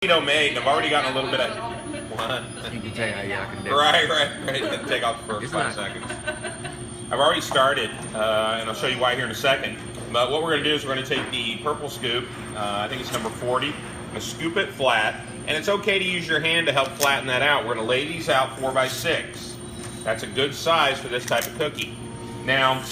made, and I've already gotten a little bit of what? You can tell you how y'all can do. Right. Take off the first 5 seconds. I've already started, and I'll show you why here in a second. But what we're going to do is we're going to take the purple scoop. I think it's number 40. I'm going to scoop it flat, and it's okay to use your hand to help flatten that out. We're going to lay these out 4 by 6. That's a good size for this type of cookie. Now,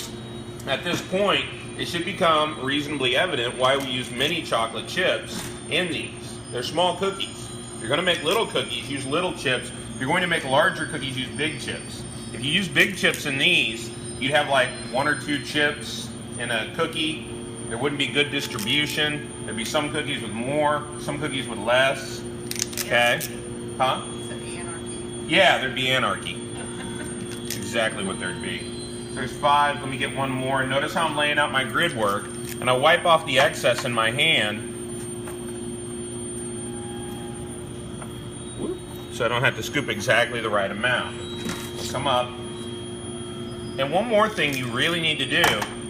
at this point, it should become reasonably evident why we use mini chocolate chips in these. They're small cookies. If you're going to make little cookies, use little chips. If you're going to make larger cookies, use big chips. If you use big chips in these, you'd have like 1 or 2 chips in a cookie. There wouldn't be good distribution. There'd be some cookies with more, some cookies with less. Okay? Huh? There'd be anarchy. Yeah, there'd be anarchy. That's exactly what there'd be. There's 5. Let me get one more. Notice how I'm laying out my grid work, and I wipe off the excess in my hand so I don't have to scoop exactly the right amount. Come up. And one more thing you really need to do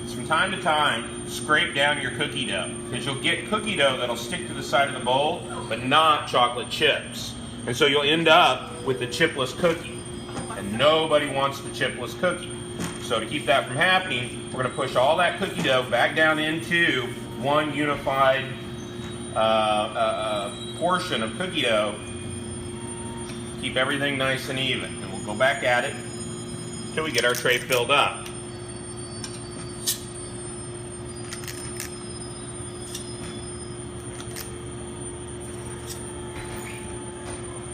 is from time to time scrape down your cookie dough, because you'll get cookie dough that'll stick to the side of the bowl but not chocolate chips, and so you'll end up with the chipless cookie, and nobody wants the chipless cookie. So to keep that from happening, we're going to push all that cookie dough back down into one unified portion of cookie dough. Keep everything nice and even, and we'll go back at it until we get our tray filled up.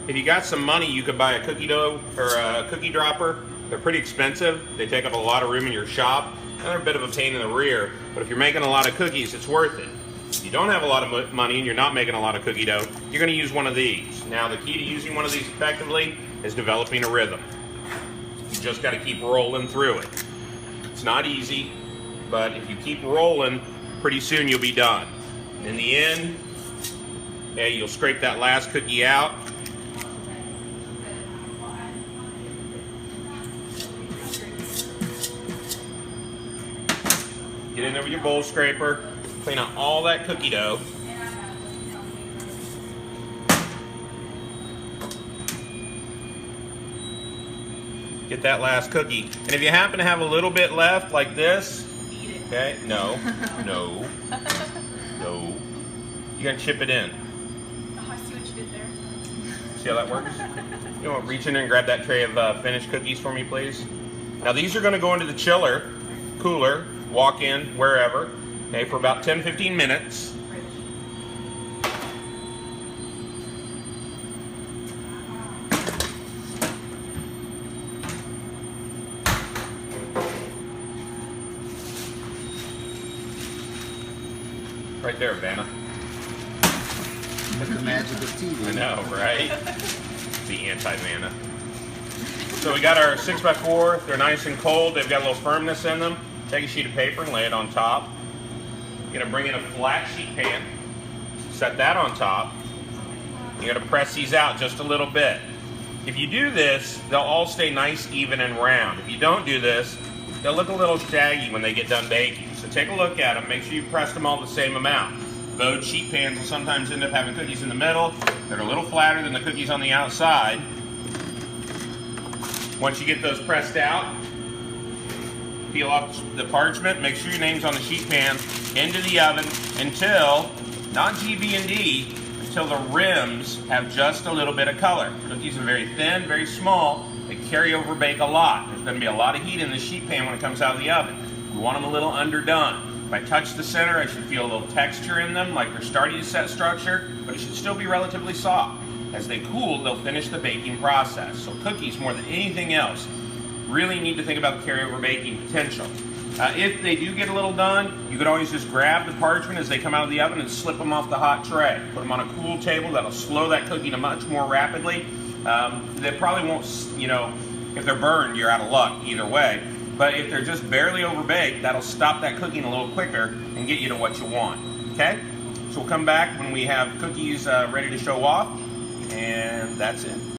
If you got some money, you could buy a cookie dough or a cookie dropper. They're pretty expensive. They take up a lot of room in your shop, and they're a bit of a pain in the rear. But if you're making a lot of cookies, it's worth it. If you don't have a lot of money and you're not making a lot of cookie dough, you're going to use one of these. Now, the key to using one of these effectively is developing a rhythm. You just got to keep rolling through it. It's not easy, but if you keep rolling, pretty soon you'll be done. In the end, okay, you'll scrape that last cookie out. Get in there with your bowl scraper, clean out all that cookie dough. Get that last cookie. And if you happen to have a little bit left like this, Eat it. okay, no. You gotta chip it in. Oh, I see what you did there. See how that works? You want to reach in there and grab that tray of finished cookies for me, please? Now these are gonna go into the chiller, cooler, walk in, wherever, okay, for about 10-15 minutes. Right there, Vanna. That's the magic of TV. I know, right? The anti-Vanna. So we got our 6x4. They're nice and cold. They've got a little firmness in them. Take a sheet of paper and lay it on top. You're gonna bring in a flat sheet pan. Set that on top. You're gonna press these out just a little bit. If you do this, they'll all stay nice, even, and round. If you don't do this, they'll look a little shaggy when they get done baking. So take a look at them. Make sure you press them all the same amount. Bowed sheet pans will sometimes end up having cookies in the middle that are a little flatter than the cookies on the outside. Once you get those pressed out, peel off the parchment, make sure your name's on the sheet pan, into the oven until, not GB&D, until the rims have just a little bit of color. Cookies are very thin, very small. They carry over bake a lot. There's going to be a lot of heat in the sheet pan when it comes out of the oven. We want them a little underdone. If I touch the center, I should feel a little texture in them, like they're starting to set structure, but it should still be relatively soft. As they cool, they'll finish the baking process. So cookies, more than anything else, really need to think about the carryover baking potential. If they do get a little done, you could always just grab the parchment as they come out of the oven and slip them off the hot tray. Put them on a cool table. That'll slow that cooking much more rapidly. They probably won't, if they're burned, you're out of luck either way. But if they're just barely overbaked, that'll stop that cooking a little quicker and get you to what you want. Okay? So we'll come back when we have cookies ready to show off, and that's it.